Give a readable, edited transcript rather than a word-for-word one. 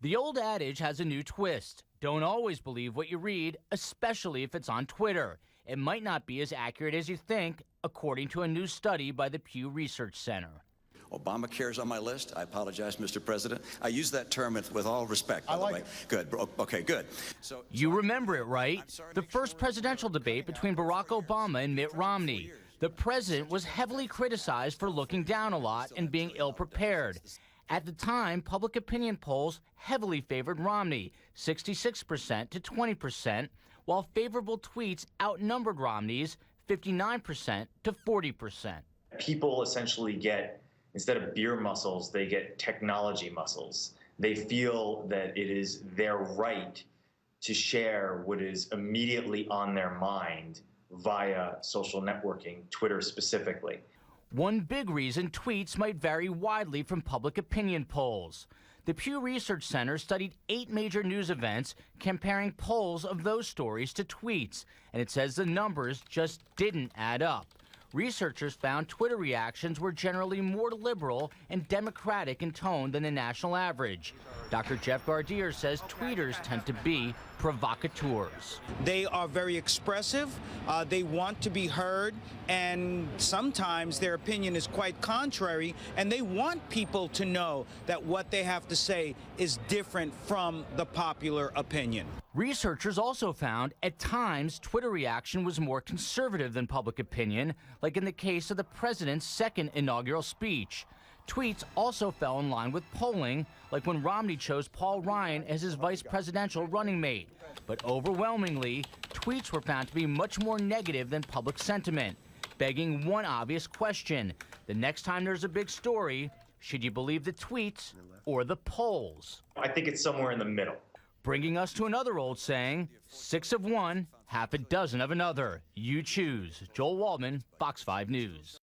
The old adage has a new twist. Don't always believe what you read, especially if it's on Twitter. It might not be as accurate as you think, according to a new study by the Pew Research Center. Obamacare's on my list. I apologize, Mr. President. I use that term with all respect, by the way. Good. Okay, good. You remember it, right? The first presidential debate between Barack Obama and Mitt Romney. The president was heavily criticized for looking down a lot and being ill-prepared. At the time, public opinion polls heavily favored Romney, 66% to 20%, while favorable tweets outnumbered Romney's 59% to 40%. People essentially get, instead of beer muscles, they get technology muscles. They feel that it is their right to share what is immediately on their mind via social networking, Twitter specifically. One big reason tweets might vary widely from public opinion polls. The Pew Research Center studied 8 major news events, comparing polls of those stories to tweets, and it says the numbers just didn't add up. Researchers found Twitter reactions were generally more liberal and democratic in tone than the national average. Dr. Jeff Gardier says tweeters tend to be provocateurs. They are very expressive, they want to be heard, and sometimes their opinion is quite contrary, and they want people to know that what they have to say is different from the popular opinion. Researchers also found at times Twitter reaction was more conservative than public opinion, like in the case of the president's second inaugural speech. Tweets also fell in line with polling, like when Romney chose Paul Ryan as his vice presidential running mate. But overwhelmingly, tweets were found to be much more negative than public sentiment, begging one obvious question. The next time there's a big story, should you believe the tweets or the polls? I think it's somewhere in the middle. Bringing us to another old saying, 6 of one, half a dozen of another. You choose. Joel Waldman, Fox 5 News.